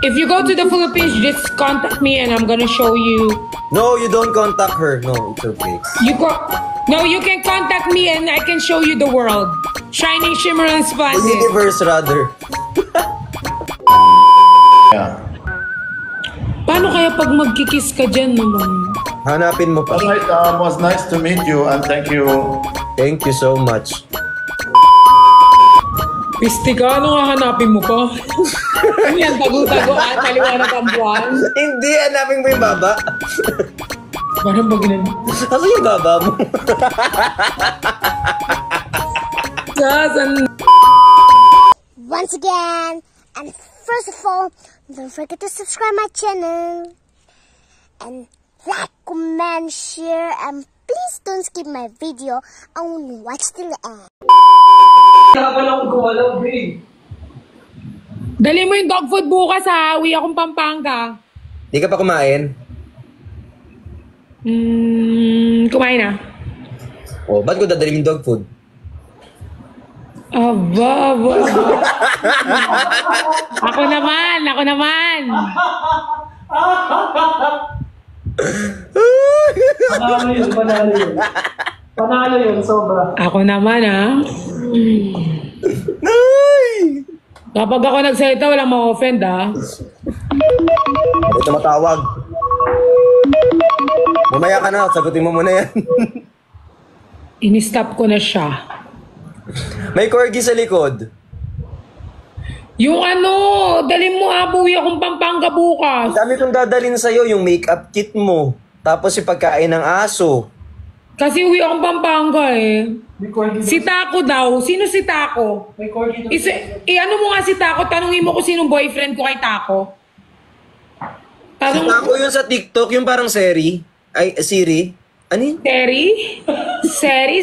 If you go to the Philippines, just contact me and I'm gonna show you. No, you don't contact her. No, it's okay. No, you can contact me and I can show you the world. Shining, shimmer, and The splendid. universe, rather. Yeah. Paano kaya pag magkikiss ka dyan naman? Hanapin mo pa. Alright, was nice to meet you and thank you. Thank you so much. Piste ka, ano nga hanapin mo pa? Ano yan, tago-tago at maliwanag ang buwan? Hindi, hanapin mo yung baba. Parang ba ganun? Ano yung baba mo? Once again, and first of all, don't forget to subscribe my channel and like, comment, share, and please don't skip my video and watch till the end. Dali mo yung dog food bukas ha. Uwi akong Pampanga. Di ka pa kumain? Kumain na. Oh, ba't ko dadalhin yung dog food? Aba. Ako naman. Panalo yun, sobra. Ako naman ha. Kapag ako nagsalita, walang ma-offend ha. Ito matawag. Mamaya ka na, sagutin mo muna yan. Ini-stop ko na siya. May corgi sa likod. Yung dali mo uwi akong Pampanga bukas. Dami kong dadalhin sa'yo, yung makeup kit mo. Tapos yung pagkain ng aso. Kasi uwi akong Pampanga eh. May corgi Si Taco daw. Sino si Taco? May corgi doon. Ano mo nga si Taco? Tanungin mo kung sinong boyfriend ko kay Taco. Si Taco yun sa TikTok, yung parang Siri. Ay, Siri. Ano yun? Seri.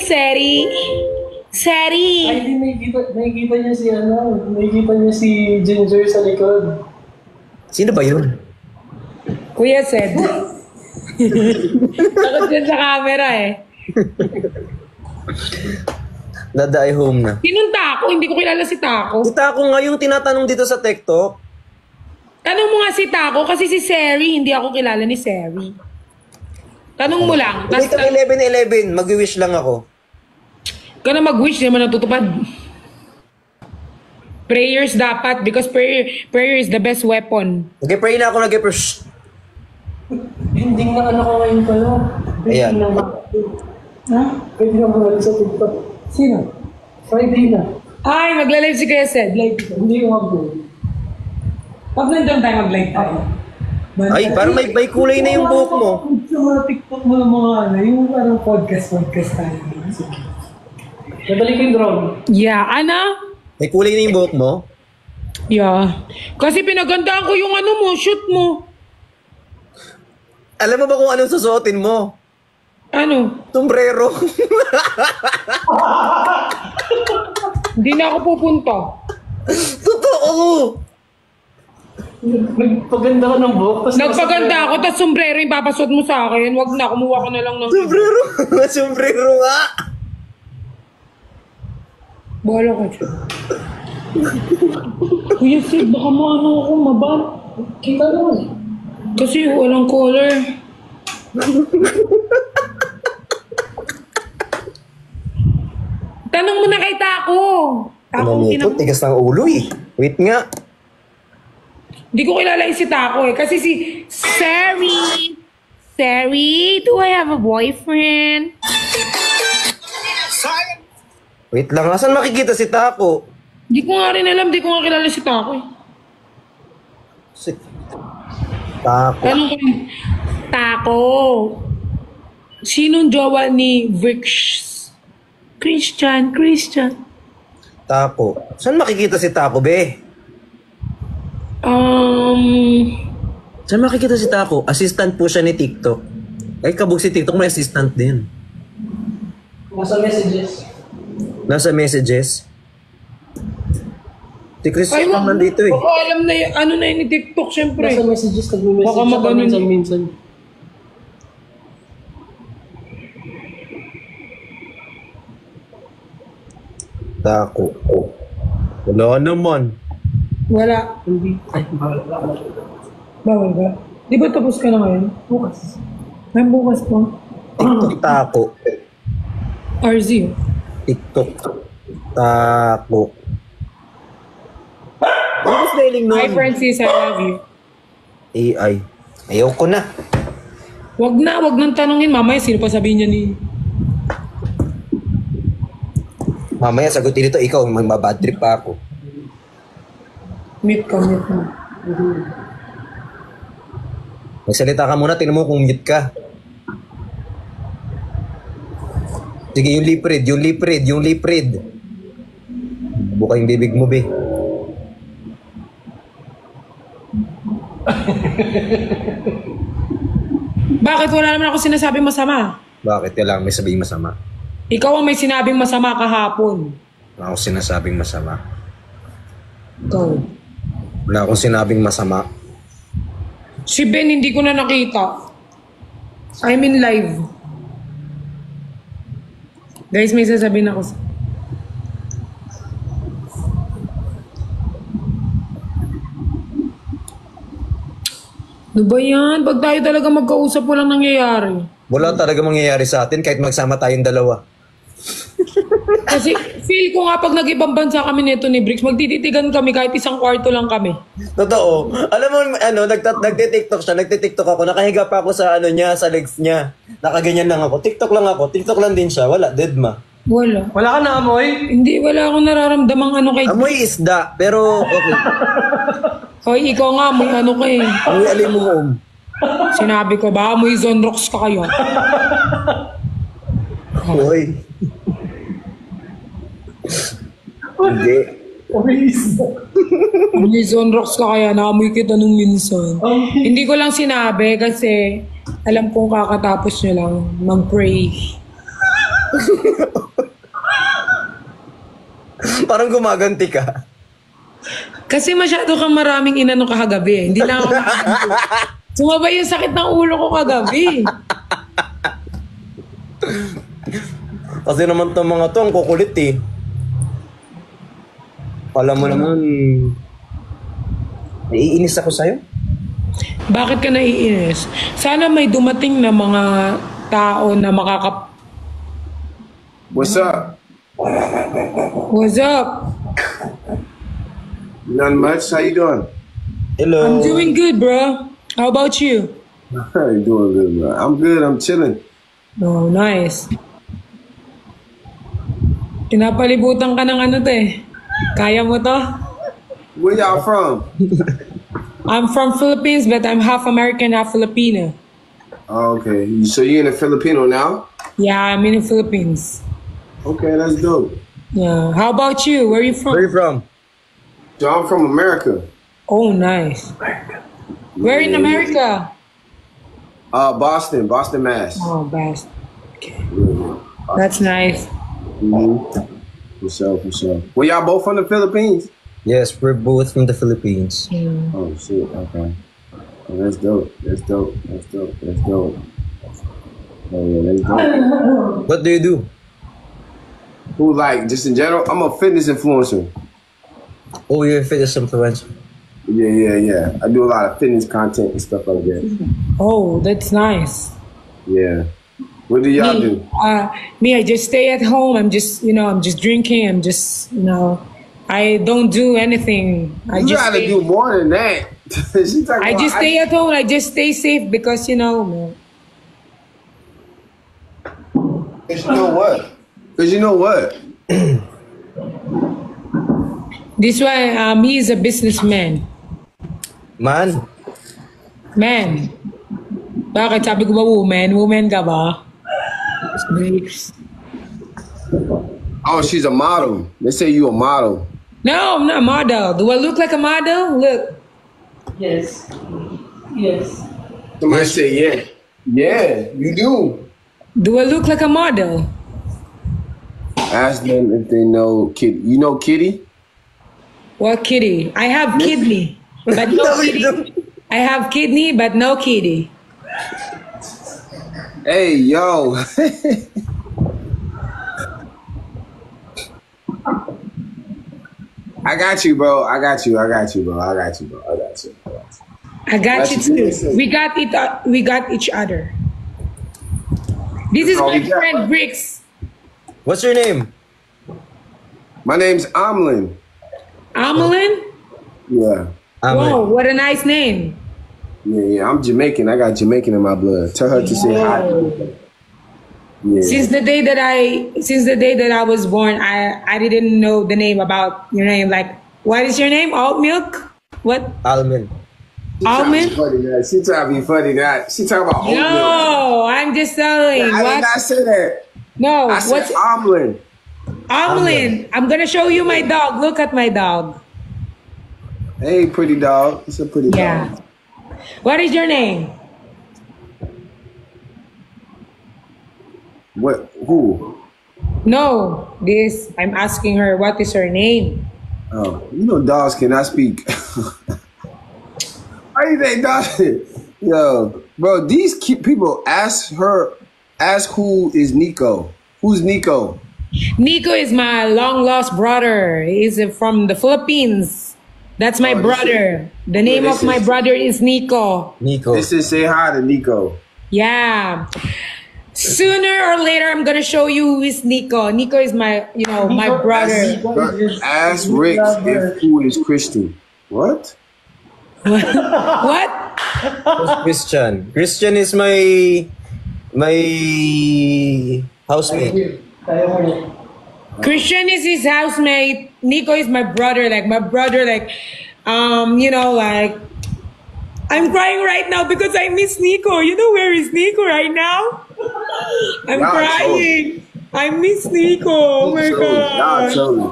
Ay, di nakikita niya si nakikita niya si Ginger sa likod. Sino ba yun? Kuya Sed. Takot yan sa camera eh. Daday home na. Sinong Taco? Hindi ko kilala si Taco. Si Taco nga yung tinatanong dito sa TikTok. Tanong mo nga si Taco kasi si Seri, hindi ako kilala ni Seri. Tanong mo lang. Hindi kami 11-11, mag-wish lang ako. Ka na mag-wish, hindi naman natutupad. Prayers dapat because prayer is the best weapon. Okay, pray na ako nag-pray. Ending na ko ngayon pala. Ayan. Ha? Pwede na mga sa TikTok. Sino? Friday na. Ay, magla-live si Kuya Sed. Live ko. Hindi ko mag-go. Pag nandun tayo mag-live tayo. Ay, parang may kulay na yung buhok mo. Sa mga TikTok mo ng mga yung parang podcast tayo. Nabalik yung drone. Yeah, Ana? May kulay na yung buhok mo? Yeah. Kasi pinagandaan ko yung shoot mo. Alam mo ba kung anong susuotin mo? Ano? Sombrero. Hindi na ako pupunta. Totoo! Nagpaganda ka ng buhok. Nagpaganda ako, tapos sombrero yung papasot mo sa akin. Wag na, kumuha ko na lang ng... Sombrero! Sombrero nga! Bahala ka dyan. Kuya Sid, baka mo ako mabal. Kita naman eh. Kasi walang color. Tanong mo na kay Taco. Ano nito? Tigas ng ulo eh. Wait nga. Hindi ko kilala yung si Taco eh. Kasi si Seri. Seri, do I have a boyfriend? Wait lang. Asan makikita si Taco? Hindi ko nga rin alam. Hindi ko nga kilala si Taco eh. Si Taco. Tanong ko yung Taco. Sinong jowa ni Vix? Christian. Taco. Saan makikita si Taco, be? Saan makikita si Taco? Assistant po siya ni TikTok. Ay, kabog si TikTok, may assistant din. Nasa messages. Nasa messages. Si Christian lang nandito eh. Baka alam na yun, na yun ni TikTok, syempre. Nasa messages, nag-message Baka siya maganon. minsan. Taco. Oh. Wala naman. Wala. Hindi. Ay, bawal. Bawal ba? Di ba tapos ka na ngayon? Bukas. May bukas po. TikTok tako. RZ. TikTok tako. Ano ba spelling nun? Hi Francis, I love you. AI. Ayoko na. Wag nang tanungin. Mamaya, sino pa sabihin niya ni... Mamaya sagutin ito, ikaw, magbabad trip pa ako. Mute ka. Magsalita ka muna, tingnan mo kung mute ka. Sige, yung lip read. Buka yung bibig mo, be. Bakit wala naman ako sinasabing masama? Bakit kailangan may sabing masama? Ikaw ang may sinabing masama kahapon. Wala akong sinasabing masama. Ikaw. Wala akong sinabing masama. Si Ben, hindi ko na nakita. I'm in live. Guys, may sasabihin ako. Ano ba yan? Pag tayo talaga magkausap, walang nangyayari. Wala talaga mangyayari sa atin kahit magsama tayong dalawa. Kasi feel ko nga pag nag-ibang bansa kami nito ni Bricks, magtititigan kami kahit isang kwarto lang kami. Totoo. Alam mo, nagtitiktok siya, nagtitiktok ako, nakahiga pa ako sa niya, sa legs niya. Nakaganyan lang ako. TikTok lang din siya. Wala, dead ma. Wala. Wala ka na, amoy? Hindi, wala akong nararamdamang ano kay... Amoy isda, pero okay. Hoy, ikaw nga, may ano kay... Amoy alimuhom. Sinabi ko ba, may Zonrox ka kayo? Hoy. Hindi. Amoy isda. May Zonrox ka kaya, naamoy kita nung minsan. Hindi ko lang sinabi kasi alam kong kakatapos nyo lang mag-pray. Parang gumaganti ka. Kasi masyado kang maraming inano kagabi eh. Hindi lang ako sumabay yung sakit ng ulo ko kagabi. Kasi naman itong mga to, ang kukulit eh. Alam mo naman, naiinis ako sa'yo. Bakit ka naiinis? Sana may dumating na mga tao na What's up? What's up? Nothing much. How you doing? Hello. I'm doing good, bro. How about you? How you doing, good, bro? I'm good. I'm chilling. Oh, nice. Pinapalibutan ka ng ano to eh. Kaya mo to? Where y'all from? I'm from Philippines, but I'm half American, half Filipino. Oh, okay. So you in the Filipino now? Yeah, I'm in the Philippines. Okay, that's dope. Yeah. How about you? Where are you from? Where are you from? So I'm from America. Oh, nice. Where in America? Boston, Mass. Oh, best. Yeah. That's nice. For sure. Well, y'all both from the Philippines? Yes, we're both from the Philippines. Oh, shit. Okay. Oh, that's dope. Oh, yeah, that's dope. What do you do? Who, like, just in general? I'm a fitness influencer. Oh, you're a fitness influencer. Yeah. I do a lot of fitness content and stuff like that. Oh, that's nice. Yeah. What do y'all do? Me, I just stay at home. I'm just drinking. I don't do anything. You gotta do more than that. I just stay at home. I just stay safe because, man. Because you know what? This one, he is a businessman. Man, Bakit? Sabi ko ba woman? Woman ka ba? Grapes. Oh, she's a model. They say you a model. No, I'm not a model. Do I look like a model? Look. Yes. Somebody say yeah. Yeah, you do. Do I look like a model? Ask them if they know Kitty. You know Kitty? What kitty? I have kidney, but no kitty. I have kidney, but no kitty. Hey, yo. I I got you, bro. I got you. I got you, bro. I got you, bro. I got you. I got you. I got you That's what you too. said. We got it. We got each other. This is all my we got. friend Bricks. What's your name? My name's Amlin. Amelin. Yeah. Whoa, what a nice name. Yeah. I'm Jamaican. I got Jamaican in my blood. Tell her to say hi. Yeah. Since the day that I was born, I didn't know the name about your name. Like, what is your name? Oat milk? What? Almin. Almond? She trying to be funny. That she talking about oat milk. No, I'm just telling. I did What? not say that. No, I said what's Amlin. Amelin? I'm gonna show you my dog. Look at my dog. Hey, pretty dog. It's a pretty Yeah. dog. What is your name? What? Who? No, this. I'm asking her. What is her name? Oh, you know dogs cannot speak. Why you think dogs? Yo, bro, these people ask who is Nico? Who's Nico? Nico is my long lost brother. He's from the Philippines. That's my brother. The name of my brother is Nico. Nico. This is say hi to Nico. Yeah. Sooner or later, I'm gonna show you who is Nico. Nico is my, my brother. Ask Rick if who is Christian. What? What? Christian. Christian is my housemate. Christian is his housemate. Nico is my brother. Like my brother. Like, like I'm crying right now because I miss Nico. You know where is Nico right now? I'm Y'all crying. I miss Nico. Oh my Y'all god. tell me.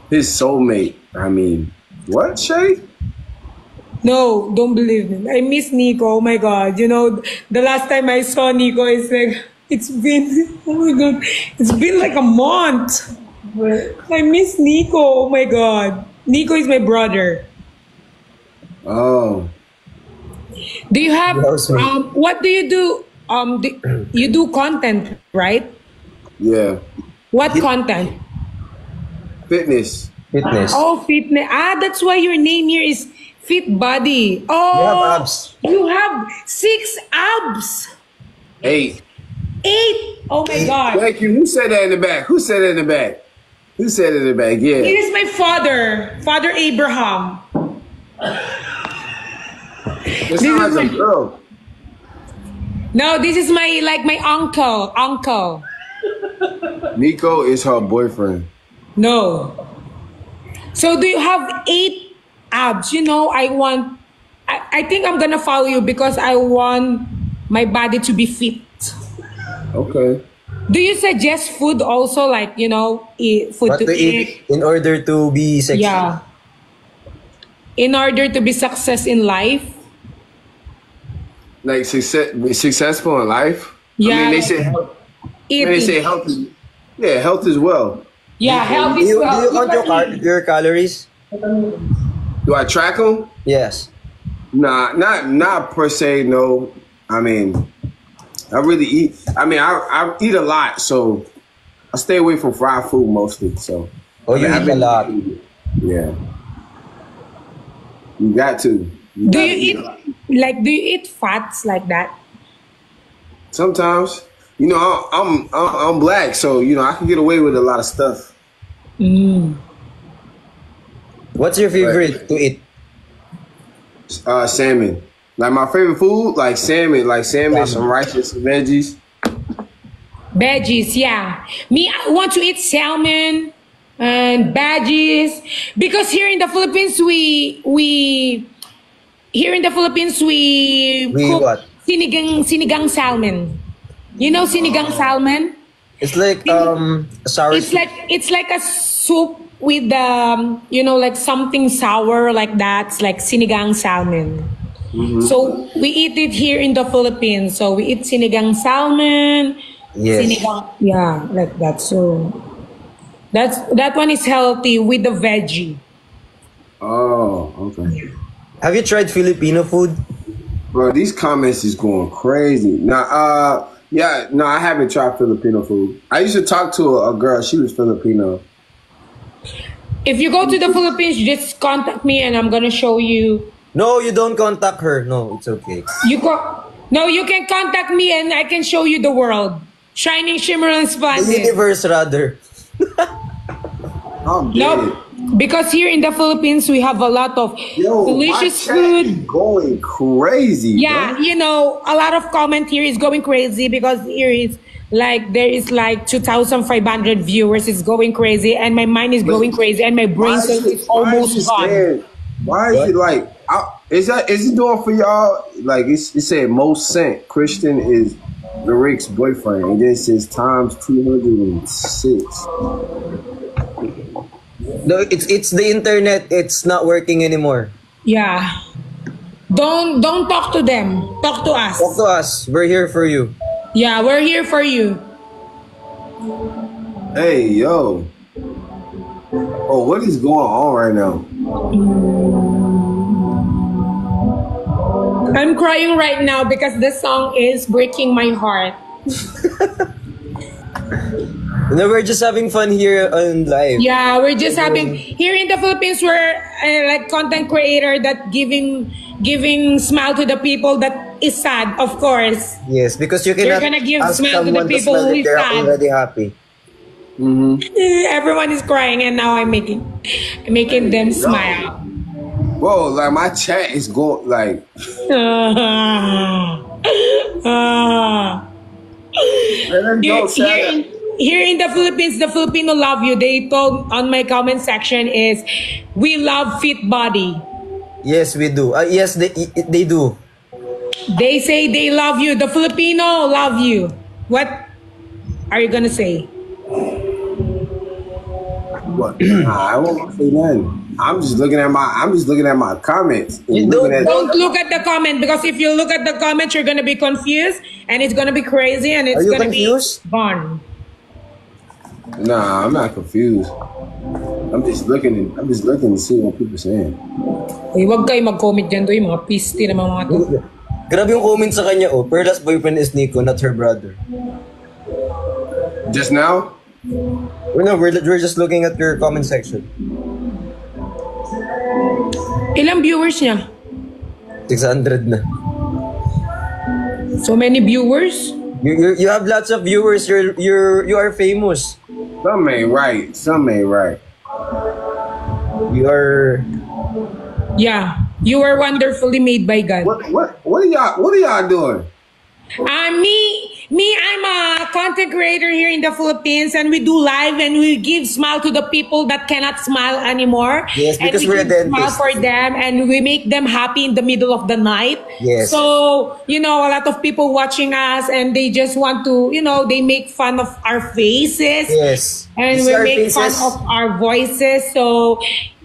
His soulmate. I mean, what, Shay? No, don't believe me. I miss Nico. Oh my god. The last time I saw Nico is like it's been like a month. I miss Nico. Oh my god. Nico is my brother. Oh. Do you have Housemate. what do you do? You do content, right? Yeah. What content? Fitness. Fitness. Oh, fitness. That's why your name here is Fit Body. Oh, You have abs. You have 6 abs. 8. 8. Oh my god. Thank you. Who said that in the back? Who said it in the back? Who said it in the back? It Yeah. is my father, Father Abraham. It sounds like a girl. No, this is my uncle. Uncle. Nico is her boyfriend. No. So do you have 8 abs? I think I'm gonna follow you because I want my body to be fit. Okay. Do you suggest food also, like, food What to to eat in order to be sexy? Yeah. In order to be success in life? Like successful in life. Yeah. I mean, they say Eating. health. Yeah, health as well. Yeah, health Do is you well. count your calories? Do I track them? Yes. Nah, not per se. No, I mean, I really eat. I mean, I eat a lot, so I stay away from fried food mostly. So. Oh, you I've eat a been- lot. Yeah. You got to. Do you eat fats like that? Sometimes, I'm black, so I can get away with a lot of stuff. What's your favorite to eat? Salmon. Like my favorite food, like salmon, some rice and some veggies. Veggies, yeah. Me, I want to eat salmon and veggies because here in the Philippines we cook what? sinigang salmon. You know sinigang salmon? It's like sour. It's like a soup with like something sour like that. It's like sinigang salmon. So we eat it here in the Philippines. So we eat sinigang salmon. Yes. Sinigang, yeah, like that. So that one is healthy with the veggie. Oh, okay. Have you tried Filipino food? Bro, these comments is going crazy. Now, I haven't tried Filipino food. I used to talk to a girl. She was Filipino. If you go to the Philippines, just contact me and I'm gonna show you. No, you don't contact her. No, it's okay. No, you can contact me and I can show you the world. Shining, shimmering, The splendid. universe, rather. I'm dead. Nope. Because here in the Philippines, we have a lot of Yo, delicious my chat food. is going crazy. Yeah, bro. you know, a lot of comment here is going crazy because here is like there is like 2,500 viewers. It's going crazy, and my mind is going crazy, and my brain cell is almost gone. Why is it like? Is it doing for y'all? Like it said, most sent Christian is the Rick's boyfriend, and then it says times 206. No, it's the internet. It's not working anymore. Yeah, don't talk to them. Talk to us. Talk to us. We're here for you. Yeah, we're here for you. Hey, yo. Oh, what is going on right now? I'm crying right now because the song is breaking my heart. No, we're just having fun here on live. Yeah, we're just having here in the Philippines. We're like content creator that giving smile to the people that is sad, of course. Yes, because you You're cannot gonna give ask smile to the someone people smile who if is they're sad. already happy. Everyone is crying, and now I'm making them smile. Bro, like my chat is going like. Let them go, Here in the Philippines, the Filipino love you. They told on my comment section is, we love fit body. Yes, we do. Yes, they do. They say they love you. The Filipino love you. What are you gonna say? What? Nah, I won't say nothing. I'm just looking at my comments. And You looking at- Don't look at the comment, because if you look at the comments, you're gonna be confused and it's gonna be crazy and it's Are you gonna confused? be gone. Nah, I'm not confused. I'm just looking to see what people saying. Uy, wag kayo mag-comment dyan doy, mga pisti na mga to. Grabe yung comment sa kanya, oh. Perla's boyfriend is Nico, not her brother. Just now? Oh, no, we're just looking at your comment section. Ilang viewers niya? 600 na. So many viewers? You have lots of viewers. You are famous. Some ain't right. You are. Yeah. You are wonderfully made by God. What are y'all doing? Me, I'm a content creator here in the Philippines, and we do live and we give smile to the people that cannot smile anymore. Yes, because and we we're a give smile dentist. for them, and we make them happy in the middle of the night. Yes. So, you know, a lot of people watching us, and they just want to, you know, they make fun of our faces. Yes. And These we are make fun faces. of our voices. So,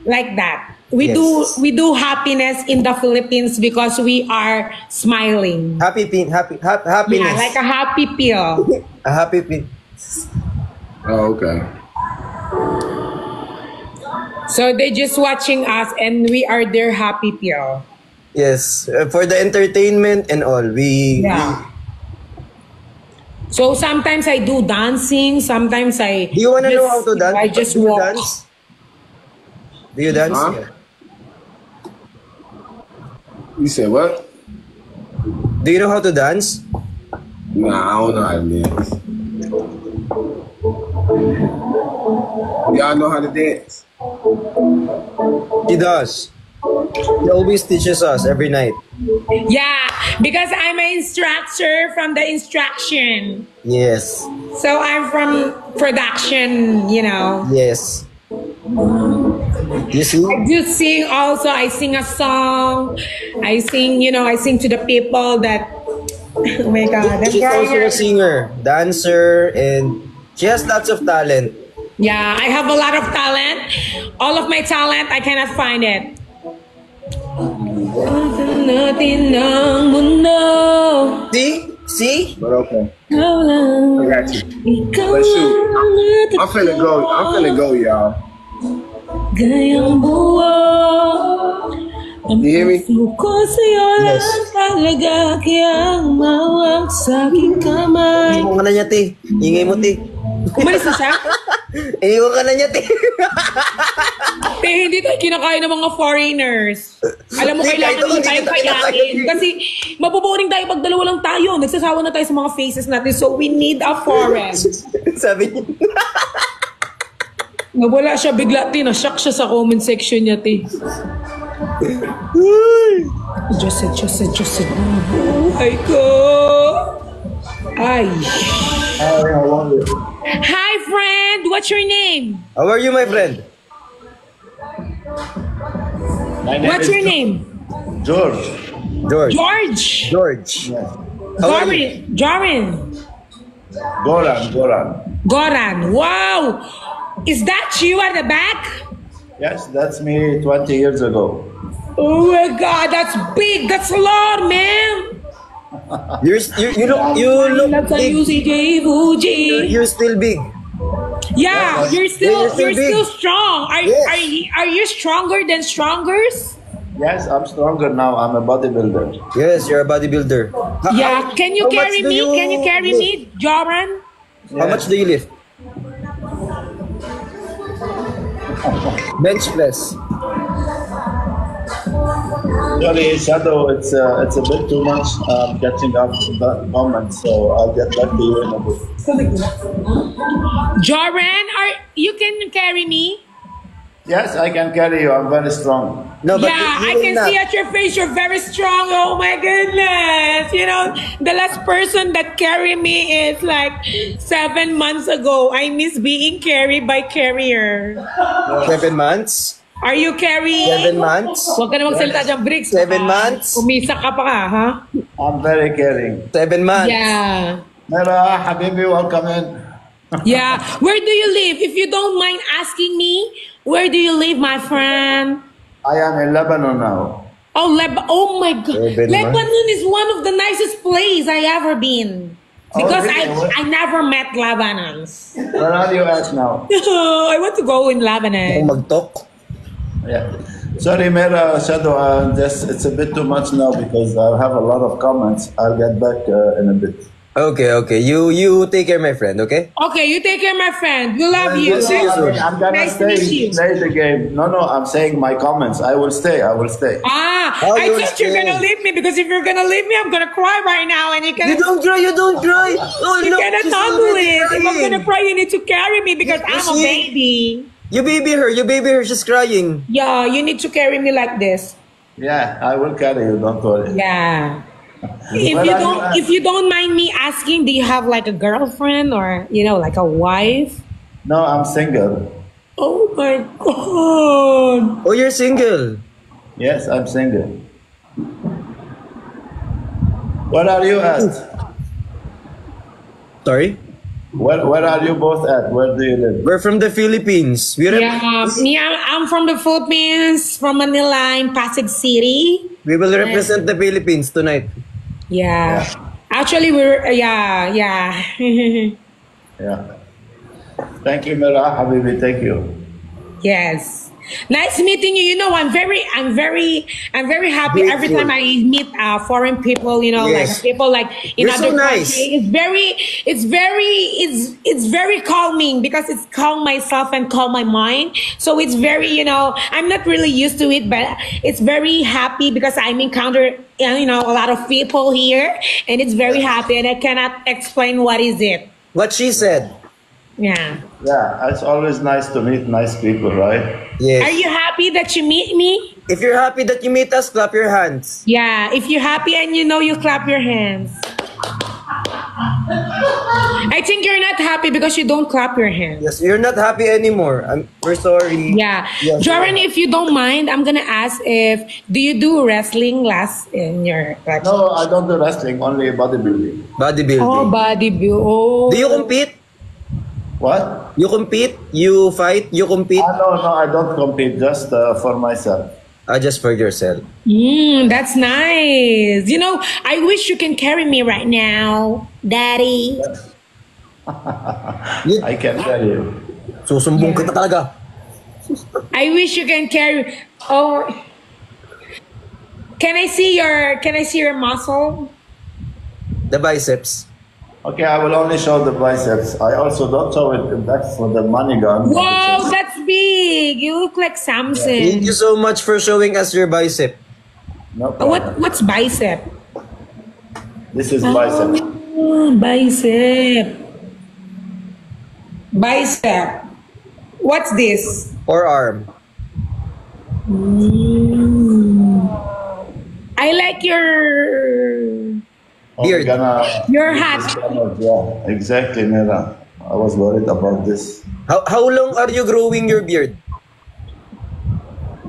like that. We Yes. do happiness in the Philippines because we are smiling. Happiness. Yeah, like a happy pill. A happy pin. Oh, okay. So they're just watching us and we are their happy pill. Yes, for the entertainment and all. Yeah. So sometimes I do dancing, sometimes I Do you wanna know how to dance? I just Do you walk. dance? Do you dance? Huh? Yeah. You said what? Do you know how to dance? Nah, I don't know how to dance. Y'all know how to dance? She does. She always teaches us every night. Yeah, because I'm an instructor from the instruction. Yes. So I'm from production, you know. Yes. You see? I do sing also. I sing a song. I sing, you know, I sing to the people that, oh my God. I'm She's crying. also a singer, dancer, and she has lots of talent. Yeah, I have a lot of talent. All of my talent, I cannot find it. Natin ng mundo. See? But okay. Ikaw lang. I got you. Ikaw But shoot, lang. I'm finna go, y'all. Gayang buwan. Ang You hear me? puso ko sa'yo lang Yes. talaga, kaya mawag sa aking kamay. Ingay mo ka na niya, te. Ingay mo, te. Umalis na siya? Iniwan ka na niya, te. Hindi tayo kinakain ng mga foreigners. Alam mo, Hindi, kailangan kahit ako, din hindi tayong kita kayain. kinakain. Kasi mabuboring tayo pag dalawa lang tayo. Nagsasawa na tayo sa mga faces natin. So we need a foreign. Sabi niya. Nawala siya bigla, te. Na-shock siya sa comment section niya, te. Diyos. Ay ko. Ay. Hi, friend. What's your name? How are you, my friend? My name What's is your name? George. George. George. George. How are you? Jorin. Goran. Wow. Is that you at the back? Yes, that's me 20 years ago. Oh my God, that's big. That's a lot, man. You look That's a big. UCJ Fuji. You're still big. Yeah, you're you're still big. strong. Yes. Are you stronger than strongers? Yes, I'm stronger now. I'm a bodybuilder. Yes, you're a bodybuilder. Yeah. Can you how much carry do me? you Can you carry me, Joran? How much do you lift? Bench press. Sorry, Shadow, it's a bit too much catching up to that moment, so I'll get back to you in a bit. Joran, you can carry me? Yes, I can carry you. I'm very strong. No, but Yeah, you I will can not. see at your face you're very strong. Oh my goodness. You know, the last person that carried me is like 7 months ago. I miss being carried by carrier. 7 months. Are you carrying? 7 months. Huwag ka na magsalita dyan, Briggs. 7 months. Umisa ka pa ka, ha? I'm very caring. 7 months. Yeah. Mera, Habibi, welcome in. Yeah. Where do you live? If you don't mind asking me, where do you live, my friend? I am in Lebanon now. Oh, Oh my God. Lebanon. Lebanon is one of the nicest place I ever been. Because really? I never met Lebanons. Where are you at now? I want to go in Kung Lebanon. mag-talk. Yeah. Sorry, Mera, Shadow, it's a bit too much now because I have a lot of comments. I'll get back in a bit. Okay. You take care, my friend, okay? Okay, you take care, my friend. We love you. We'll see you soon. I'm gonna Nice to meet you. stay the game. No, I'm saying my comments. I will stay. Oh, I you'll thought you're stay. gonna leave me because if you're gonna leave me, I'm gonna cry right now, and you You cannot. don't cry. Oh, You look, cannot she's handle already it. If I'm crying. gonna cry, you need to carry me because I'm a see? baby. You baby her, she's crying. Yeah, you need to carry me like this. Yeah, I will carry you. Don't worry. Yeah. Well, If you don't mind me asking, do you have like a girlfriend or like a wife? No, I'm single. Oh my God. Oh, you're single. Yes, I'm single. Where are you at? Sorry? Where are you both at? Where do you live? We're from the Philippines. I'm from the Philippines, from Manila, in Pasig City. We will represent the Philippines tonight. Yeah. Actually, we're yeah. Yeah. Thank you, Mera Habibi. Thank you. Yes. Nice meeting you. I'm very happy every Grateful. time I meet foreign people. Yes. Like people like in You're so other nice. countries. It's very calming because it's calm myself and calm my mind. So it's very I'm not really used to it, but it's very happy because I'm encounter a lot of people here, and it's very happy, and I cannot explain what is it. What she said. Yeah. Yeah, it's always nice to meet nice people, right? Yes. Are you happy that you meet me? If you're happy that you meet us, clap your hands. Yeah, if you're happy and you clap your hands. I think you're not happy because you don't clap your hands. Yes, you're not happy anymore. We're sorry. Yeah. Yes. Joran, if you don't mind, I'm gonna ask do you do wrestling last in your No, I don't do wrestling, only bodybuilding. Bodybuilding. Oh, bodybuilding. Oh. Do you compete? What? You compete? You fight? You compete? No, I don't compete, just for myself. Just for yourself. That's nice. I wish you can carry me right now, Daddy. I can tell you. Susumbong kita talaga. I wish you can carry. Oh, can I see your muscle? The biceps. Okay, I will only show the biceps. I also don't show it. That's for the money gun. Wow, that's big. You look like Samson. Thank you so much for showing us your bicep. No problem. What's bicep? This is bicep. Oh, bicep. Bicep. What's this? Forearm. I like your Beard. your hat. Yeah, exactly, Mira. I was worried about this. How long are you growing your beard?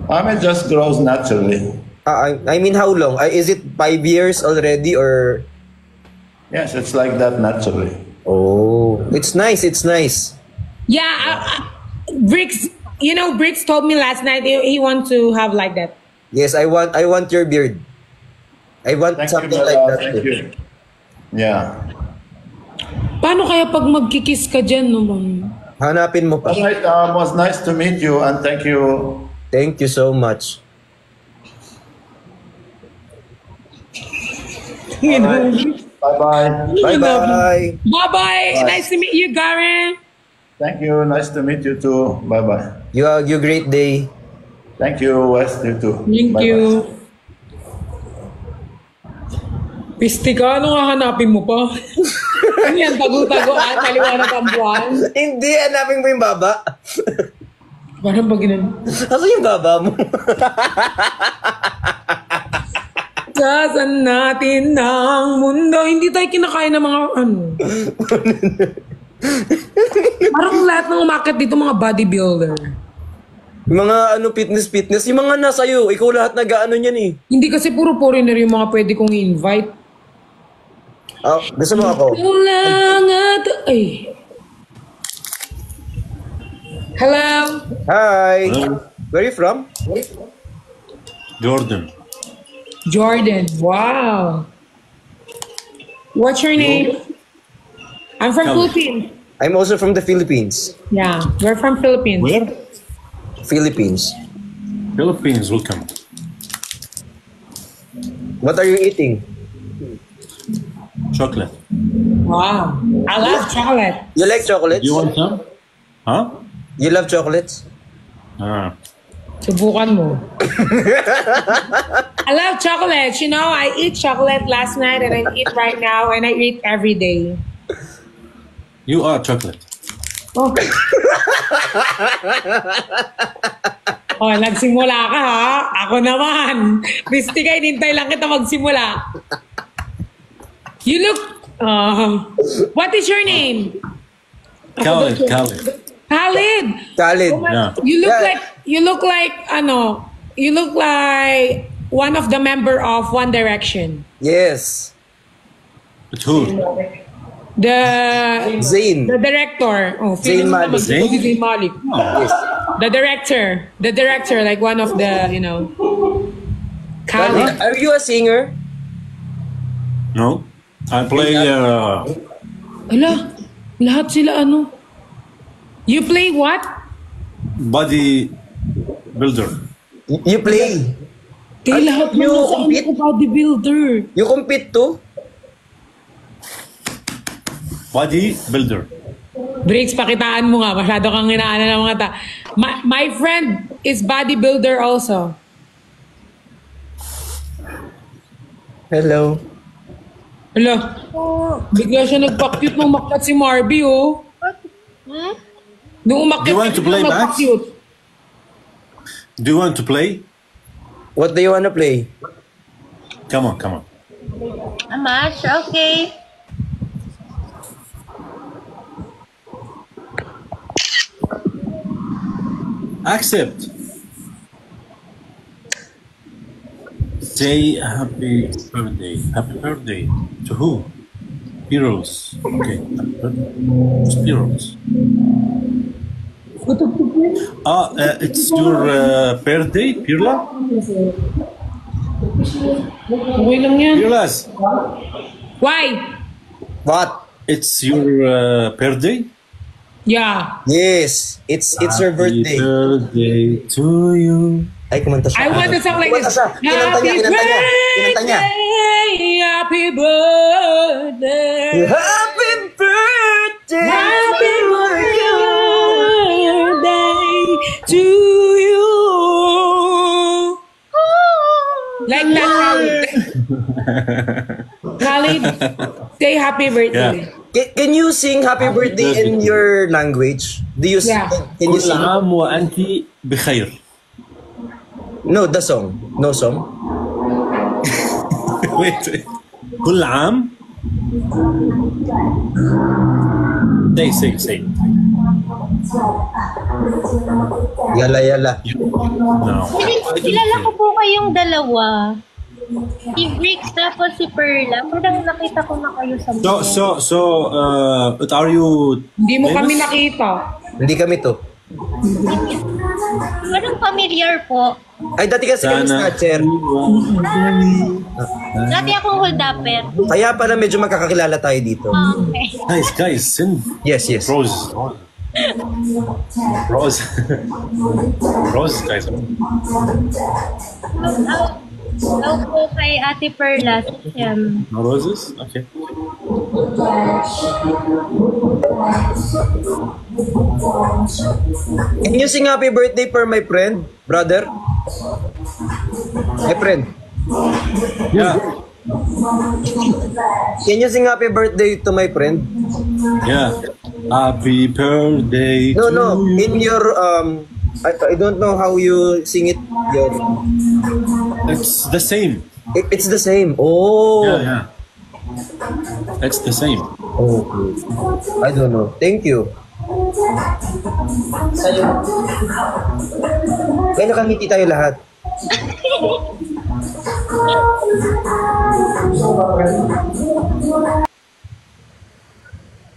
I mean, it just grows naturally. I mean, how long? Is it 5 years already or? Yes, it's like that naturally. Oh, it's nice. It's nice. Yeah, Bricks. You know, Bricks told me last night he wants to have like that. Yes, I want your beard. I want Thank something you, like Mira. that. Thank you. Yeah. Paano kaya pag magkikiss ka dyan naman? Hanapin mo pa. All right, was nice to meet you and thank you. Thank you so much. You know? Bye-bye. Bye-bye. Bye-bye. Nice to meet you, Garen. Thank you. Nice to meet you too. Bye-bye. You have a great day. Thank you, Wes. You too. Thank Bye-bye. you. Pisti ka, ano nga hanapin mo pa? Ano yan, tago-tagoan, maliwanag ang buwan? Hindi, hanapin mo yung baba. Parang pag ginan. Ano yung baba mo? Sasan natin ng mundo. Hindi tayo kinakain ng mga ano. Parang lahat ng umakit dito mga bodybuilder. Yung mga fitness. Yung mga nasa'yo, ikaw lahat nag-ano niyan eh. Hindi kasi puro foreigner yung mga pwede kong i-invite. Gusto mo ako? Kulang at... Ay. Hello? Hi. Hello. Where are you from? Jordan. Jordan. Wow. What's your name? I'm from Tell me. Philippines. I'm also from the Philippines. Yeah, we're from Philippines. Where? Philippines. Philippines. Welcome. What are you eating? Chocolate. Wow. I love chocolate. You like chocolates? You want some? Huh? You love chocolates? Ah. Subukan mo. I love chocolates. You know, I eat chocolate last night and I eat right now and I eat every day. You are chocolate. Oh. Oh, nagsimula ka ha? Ako naman. Pisti ka, inintay lang kita magsimula. You look... what is your name? Khalid. Khalid. Khalid. Oh my- Yeah. You look like one of the member of One Direction. Yes. But who? The Zayn. director. Oh, Zayn Malik. Zayn Malik. Yes. The director, like one of the, you know. Khalid, Khalid. are you a singer? No. I play. Ala, lahat sila ano? You play what? Body builder. You play? Kay lahat you mo sa compete? ano bodybuilder. You compete too? Body builder. Briggs, pakitaan mo nga. Masyado kang inaana ng mga My friend is bodybuilder also. Hello. Ala, bigla siya nagpa-cute nung umakyat si Marby, oh. Nung umakyat Do you want to play, Max? nagpa-cute. Do you want to play? What do you wanna play? Come on. A match, okay. Accept. Say happy birthday. Happy birthday. To who? Heroes. Okay. Happy birthday. Who's Heroes? It's your birthday, Pirla? Okay lang yan. Pirlas, Why? What? it's your birthday? Yeah. Yes. It's her birthday. Happy birthday to you. Ay, kumanta siya. I want to song like Kumanta this. siya. Kinanta niya. Happy birthday. Happy Happy birthday to you. Like that, Khalid. Say happy birthday. Can you sing happy birthday in your language? Do you Yeah. Can you كل sing? عام وأنت بخير. No, the song. No song. Wait. كل عام. Say. Yala. No. Kilala ko po kayong dalawa. Si Bricks tapos si Perla. Parang nakita ko na kayo sa What are you? Hindi mo kami famous? nakita. Hindi kami to. Parang familiar po. Ay, dati kasi kami snatcher. Dati akong hold-upper. Kaya pala medyo magkakakilala tayo dito. Okay. Guys, send Yes. Rose, guys. Daw po kay Ate Perla. No roses? Okay. Can you sing happy birthday for my friend, brother? My friend. Yeah. Can you sing happy birthday to my friend? Yeah. Happy birthday No. to you. In your I don't know how you sing it. It's the same. It's the same. Oh. Yeah. It's the same. Oh. I don't know. Thank you. Kaya nakangiti tayo lahat.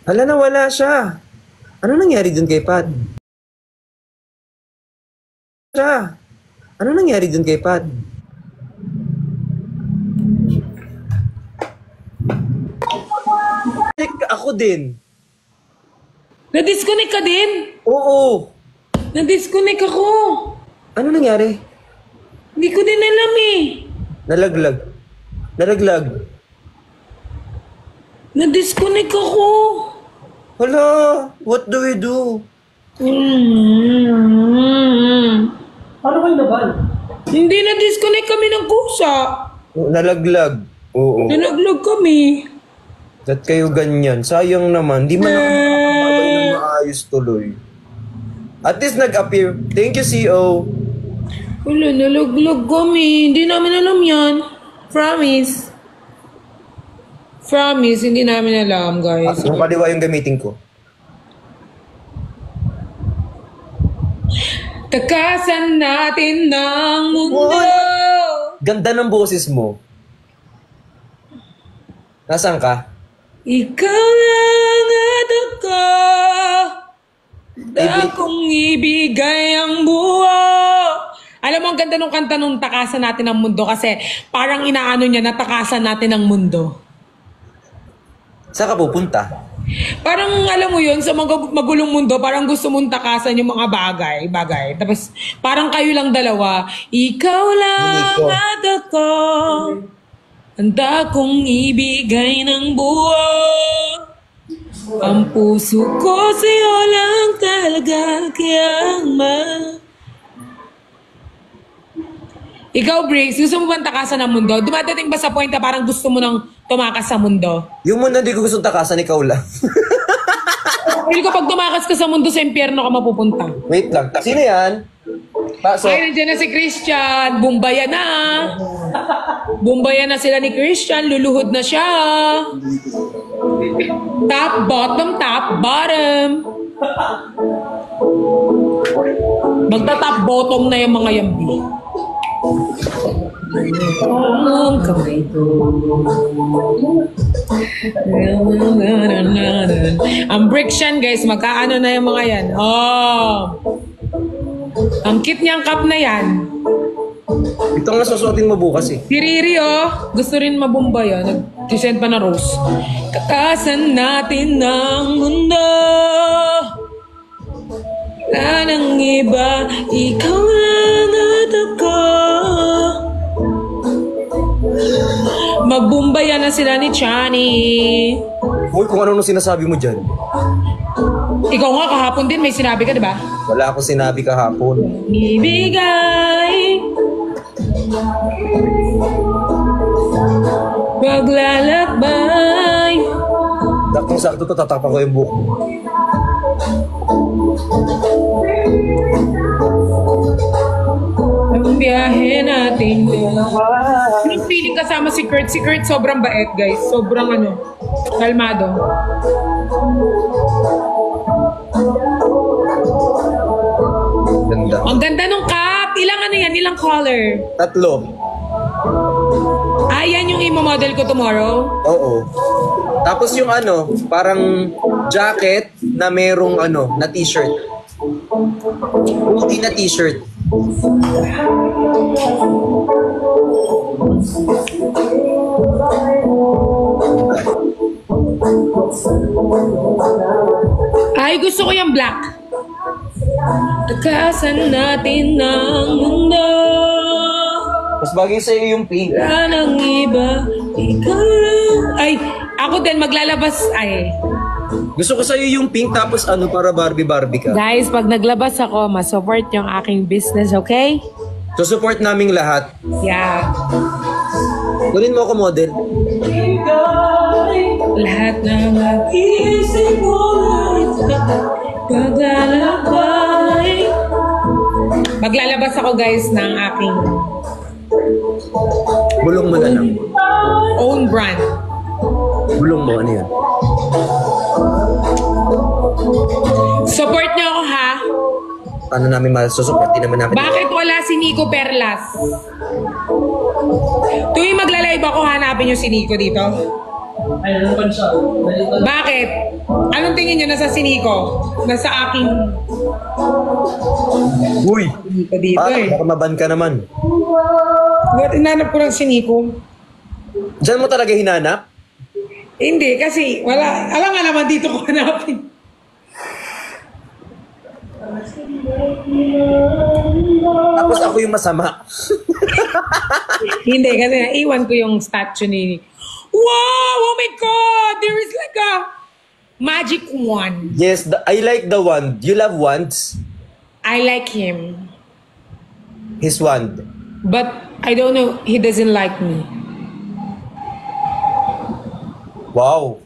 Hala, nawala siya. Ano nangyari dun kay Pat? Ano nangyari dun kay Pat? Ako din. Na-disconnect ka din? Oo. Na-disconnect ako. Ano nangyari? Hindi ko din alam eh. Nalaglag. Na-disconnect ako. Hala, what do we do? Paano kayo naban? Hindi na-disconnect kami ng kusa. Nalaglag. Oo. Nalaglag kami. Ba't kayo ganyan? Sayang naman. Di man ako makakababay ng maayos tuloy. At least nag-appear. Thank you, CO. Wala, nalaglag kami. Hindi namin alam yan. Promise. Promise, hindi namin alam, guys. Yung kaliwa yung gamitin ko. Takasan natin ng mundo. Ganda ng boses mo. Nasaan ka? Ikaw lang at ako. Akong ibigay ang buo. Alam mo, ang ganda nung kanta nung takasan natin ang mundo kasi parang inaano niya na takasan natin ang mundo. Saan ka pupunta? Parang alam mo yun, sa magulong mundo, parang gusto mong takasan yung mga bagay. Tapos parang kayo lang dalawa. Ikaw lang at ako. Handa kong ibigay ng buo. Ang puso ko sa'yo lang talaga kaya Ikaw, Briggs, gusto mo bang takasan ng mundo? Dumadating ba sa point na parang gusto mo nang tumakas sa mundo? Yung mundo hindi ko gusto takasan, ikaw lang. Feel ko pag tumakas ka sa mundo, sa impyerno ka mapupunta. Wait lang. Sino yan? Pasok. Ay, nandiyan na si Christian. Bumbaya na. Bumbaya na sila ni Christian. Luluhod na siya. Top, bottom, top, bottom. Magta-top bottom na yung mga yambi. Ang kamay ko. Ang bricks yan, guys. Magkaano na yung mga yan. Oh. Ang cute niyang cup na yan. Ito nga susuotin mo bukas eh. Si Riri, oh. Gusto rin mabumbay, oh. Nag-send pa na rose. Takasan natin ng mundo. Wala nang iba. Ikaw lang at ako. Magbumbayan na sila ni Chani. Uy, kung ano nung sinasabi mo dyan. Ikaw nga kahapon din, may sinabi ka, di ba? Wala akong sinabi kahapon. Ibigay paglalakbay. Saktong-sakto to, tatakpan ko yung buhok mo. Ang biyahe natin dalawa. Anong feeling kasama si Kurt? Si Kurt sobrang bait, guys. Sobrang kalmado. Ganda. Ang ganda nung cap. Ilang yan? Ilang color? 3. Yan yung imo-model ko tomorrow? Oo. Tapos yung parang jacket na merong na t-shirt. Hoodie na t-shirt. Ay, gusto ko yung black. Takasan natin ng mundo. Mas bagay sa'yo yung pink. Wala nang iba, ikaw lang. Ay, ako din maglalabas. Ay. Gusto ko sa'yo yung pink tapos para Barbie ka. Guys, pag naglabas ako, masupport yung aking business, okay? So support naming lahat. Yeah. Kunin mo ako model. Lahat ng nag-iisip mo paglalakbay. Maglalabas ako guys ng aking Bulong mo na lang. own brand. Bulong mo, ano yan? Support niyo ako ha. Ano namin masusupport? Di naman namin. Bakit wala si Nico Perlas? Tuwing magla-live ako, hanapin niyo si Nico dito. Ay, ano pa siya? Bakit? Anong tingin niyo nasa si Nico? Nasa aking Uy! Nico dito Baka maban ka naman. Bakit inanap ko lang si Nico? Diyan mo talaga hinanap? Hindi, kasi wala. Alam nga naman dito ko hanapin. Tapos ako yung masama. Hindi, kasi naiwan ko yung statue ni... Wow! Oh my God! There is like a magic wand. Yes, I like the wand. You love wands? I like him. His wand. But I don't know, he doesn't like me. Wow.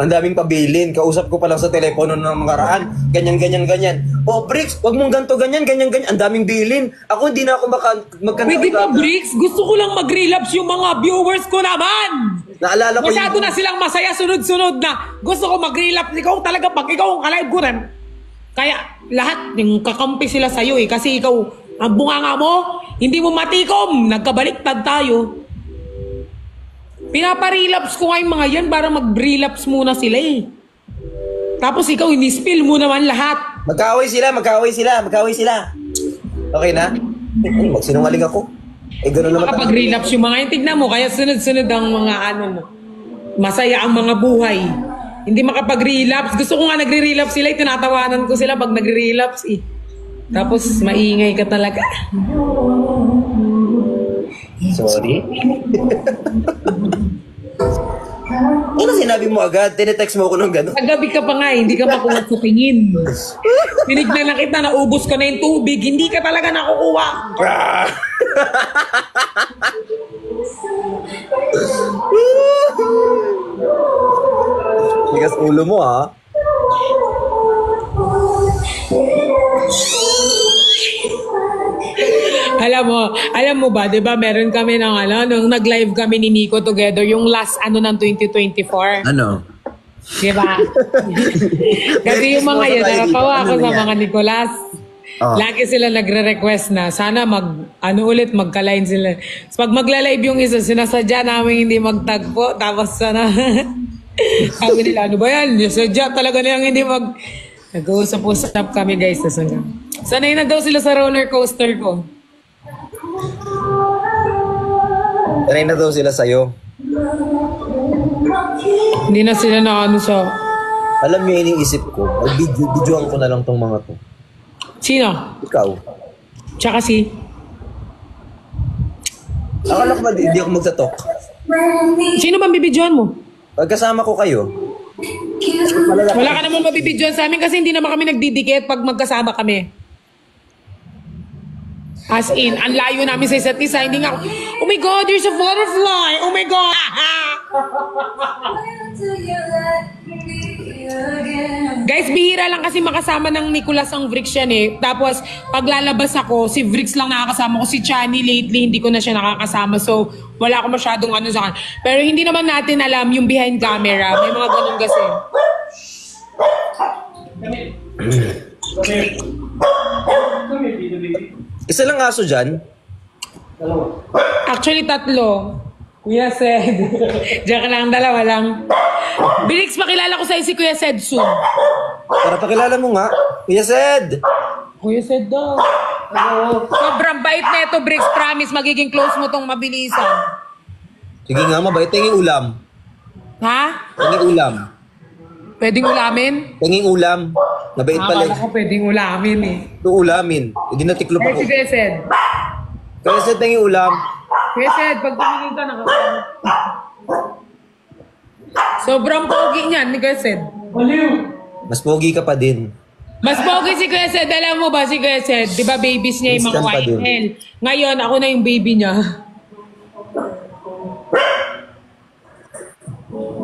Ang daming pabilin. Kausap ko pa lang sa telepono ng mga karaan. Ganyan. Oh, Bricks, wag mong ganto, ganyan. Ang daming bilin. Ako hindi na ako magkanta. Pwede pa, Bricks? Gusto ko lang mag-relapse yung mga viewers ko naman. Naalala ko Masyado na silang masaya sunod-sunod na. Gusto ko mag-relapse. Ikaw talaga, pag ikaw ang ka-live ko rin. Kaya lahat, yung kakampi sila sa'yo kasi ikaw, ang bunganga mo, hindi mo matikom. Nagkabaliktad tayo. Pinaparelapse ko nga yung mga yan para mag-relapse muna sila Tapos ikaw, ini-spill mo naman lahat. Magkaaway sila. Okay na? Magsinungaling ako. Gano'n naman. Makapag-relapse yung mga yan. Tignan mo, kaya sunod-sunod ang mga mo. Masaya ang mga buhay. Hindi makapag-relapse. Gusto ko nga nagre-relapse sila. Tinatawanan ko sila pag nagre-relapse Tapos maingay ka talaga. Sorry. Ano sinabi mo agad? Tinetext mo ako ng gano'n? Kagabi ka pa nga hindi ka makuha sa tingin. Tinignan na kita, naubos ko na yung tubig. Hindi ka talaga nakukuha. Tigas ulo mo Alam mo ba, 'di ba, meron kami nung nag-live kami ni Nico together, yung last ng 2024. Ano? 'Di ba? Kasi yung mga yan, nakakawa ako sa mga Nicolas. Lagi sila nagre-request na sana magka-line sila. So, pag magla-live yung isa, sinasadya namin hindi magtagpo, tapos sana sabi nila, ano ba yan? Sadya talaga nilang hindi nag-uusap-usap kami guys. Sanay na daw sila sa roller coaster ko. Sanay na daw sila sa'yo. Hindi na sila sa... Alam niyo iniisip ko, videoan ko na lang tong mga to. Sino? Ikaw. Tsaka si... Akala ko ba hindi ako magsatok? Sino bang bibidyoan mo? Pagkasama ko kayo. Wala ka naman mabibidyoan sa amin kasi hindi naman kami nagdidikit pag magkasama kami. As in, ang layo namin sa isa't isa. Hindi nga, oh my God, there's a butterfly. Oh my God. Guys, bihira lang kasi makasama ng Nicolas ang Vrix yan eh. Tapos, paglalabas ako, si Vrix lang nakakasama ko. Si Chani lately, hindi ko na siya nakakasama. So, wala ako masyadong ano sa kanya. Pero hindi naman natin alam yung behind camera. May mga ganun kasi. Isa lang aso dyan? Actually, 3. Kuya Sed. Diyan ka lang, 2 lang. Brix, pakilala ko sa'yo si Kuya Sed soon. Para pakilala mo nga. Kuya Sed! Kuya Sed daw. Sobrang bait na ito, Brix. Promise, magiging close mo tong mabilisan. Sige nga, mabait. Tingin ulam. Ha? Tingin ulam. Pwedeng ulamin? Tingin ulam. Mabait pala. Akala ko pwedeng ulamin eh. Ito ulamin. Hindi natiklop Eh, ako. si Kuya Sed. Kuya Sed, tingin ulam. Kuya Sed, pag tumingin ka, nakakasama. Sobrang pogi niyan ni Kuya Sed. Mas pogi ka pa din. Mas pogi si Kuya Sed. Alam mo ba si Kuya Sed? Di ba babies niya yung mga Instant pa din. YL? Ngayon, ako na yung baby niya.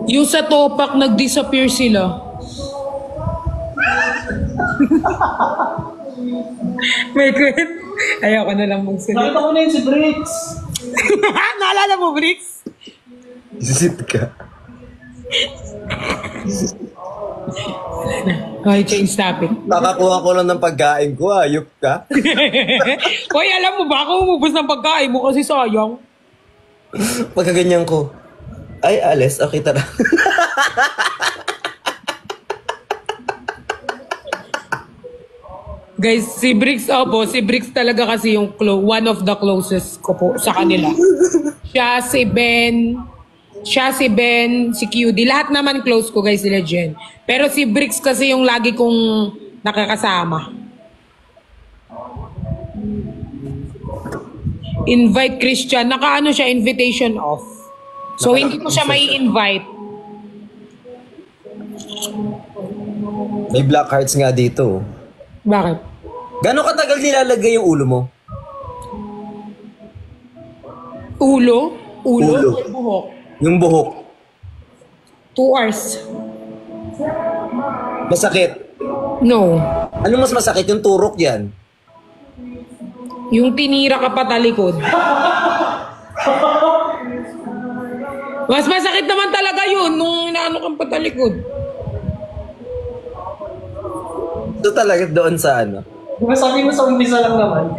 Yung sa topak, nag-disappear sila. May kwent. Ayoko na lang magsalita. Nakita ko na yun si Brix. Naalala mo, Brix? Isit ka. Okay, change topic. Nakakuha ko lang ng pagkain ko, ayok ka. Hoy, alam mo ba ako umubos ng pagkain mo kasi sayang. Pagkaganyan ko. Ay, Ales, okay tara. Guys, si Brix, si Brix talaga kasi yung one of the closest ko po sa kanila. Siya, si Ben, si QD. Lahat naman close ko, guys, sila Jen. Pero si Brix kasi yung lagi kong nakakasama. Invite Christian. Nakaano siya, invitation off. So, hindi ko siya may invite. May black hearts nga dito. Bakit? Gano'ng katagal nilalagay yung ulo mo? Ulo? Ulo. Or buhok? Yung buhok. 2 hours. Masakit. No. Ano mas masakit? Yung turok yan. Yung tinira ka patalikod. Mas masakit naman talaga yun nung inaano kang patalikod. Ito talaga doon sa ano? Diba sabi mo sa umpisa lang naman?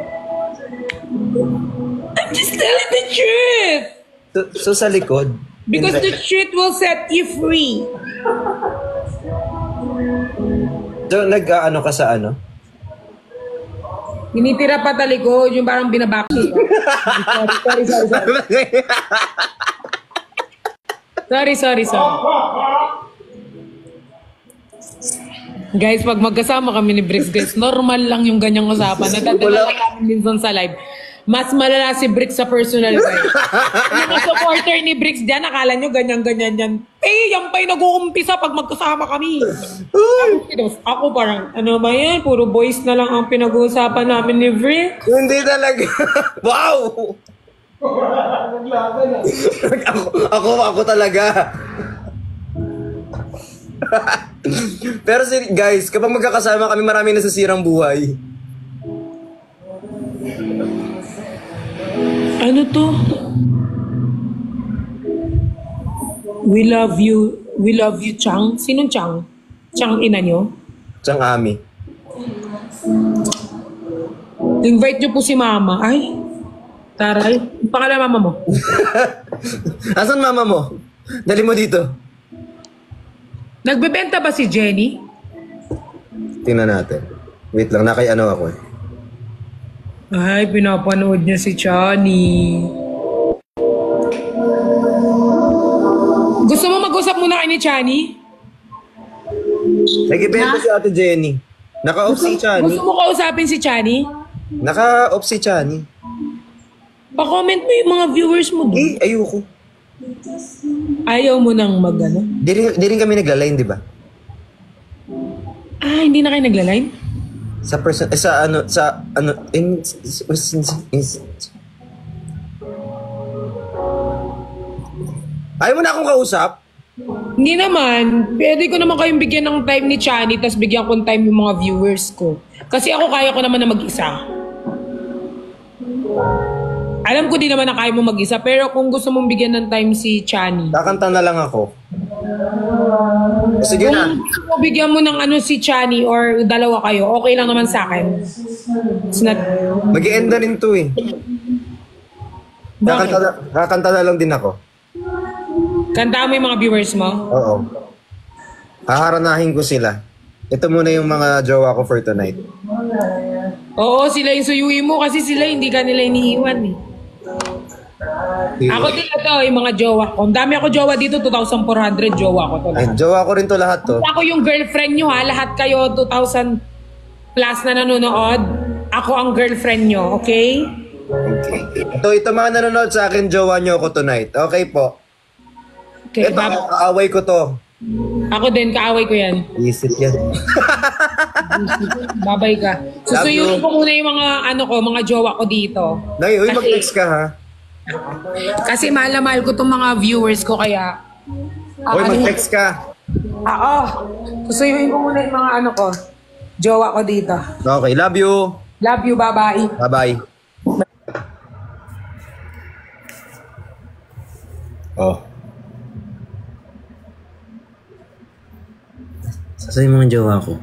I'm just telling the truth. So sa likod? Because the truth will set you free. So nag-ano ka sa ano? Binitira patalikod, yung parang binabaki. Sorry. Guys, pag magkasama kami ni Brix, guys, normal lang yung ganyang usapan. Nadadala namin minsan sa live. Mas malala si Brix sa personal life. Yung mga supporter ni Brix dyan, akala nyo ganyan-ganyan yan. Eh, yan pa'y nag-uumpisa pag magkasama kami. Ako parang, ano ba yan? Puro boys na lang ang pinag-uusapan namin ni Brix. Hindi talaga. Wow! ako talaga. Pero guys, kapag magkakasama kami, marami nasasirang buhay. Ano to? We love you, Chang. Sinong Chang? Chang ina nyo? Chang Ami. Invite nyo po si Mama. Ay, taray. Pangalan Mama mo? Asan mama mo? Dali mo dito. Nagbebenta ba si Jenny? Tingnan natin. Wait lang, nakay ano ako eh. Ay, pinapanood niya si Chani. Gusto mo mag-usap muna kay ni Chani? Nagbibenta si Ate Jenny. Naka-off si Chani. Gusto mo kausapin si Chani? Naka-off si Chani. Pa-comment mo yung mga viewers mo doon. Ayoko. Ayaw mo nang mag-ano? Di rin kami nagla-line, di ba? Hindi na kayo nagla-live? Sa person, ayaw mo na akong kausap? Hindi naman. Pwede ko naman kayong bigyan ng time ni Chani, tapos bigyan ko ng time yung mga viewers ko. Kasi ako kaya ko naman na mag-isa. Alam ko din naman na kaya mo mag-isa, pero kung gusto mong bigyan ng time si Chani. Kakanta na lang ako. Sige na. Kung gusto mo bigyan mo ng si Chani or dalawa kayo, okay lang naman sa akin. It's not... Mag-i-end na rin to eh. Kakanta na lang din ako. Kanta mo yung mga viewers mo? Oo. Haharanahin ko sila. Ito muna yung mga jowa ko for tonight. Oo, sila yung suyuin mo kasi sila hindi ka nila iniiwan eh. Ako din ito, yung mga jowa ko. Ang dami ako jowa dito, 2,400 jowa ko to lahat. Jowa ko rin to lahat to. Ako yung girlfriend nyo ha, lahat kayo 2,000 plus na nanonood. Ako ang girlfriend nyo, okay? Okay. Ito mga nanonood sa akin, jowa nyo ako tonight. Okay po. Okay, Ito, kaaway ko to. Ako din, kaaway ko yan. Isip yan. Babay ka. Susuyuin ko muna yung mga mga jowa ko dito. Nay, uy, mag-text ka ha. Kasi mahal na mahal ko itong mga viewers ko kaya... Uy, mag-text ka. Oo. Susuyuin ko muna yung mga jowa ko dito. Okay, love you. Love you, bye-bye. Bye-bye. Oh. Saan yung mga jowa ko?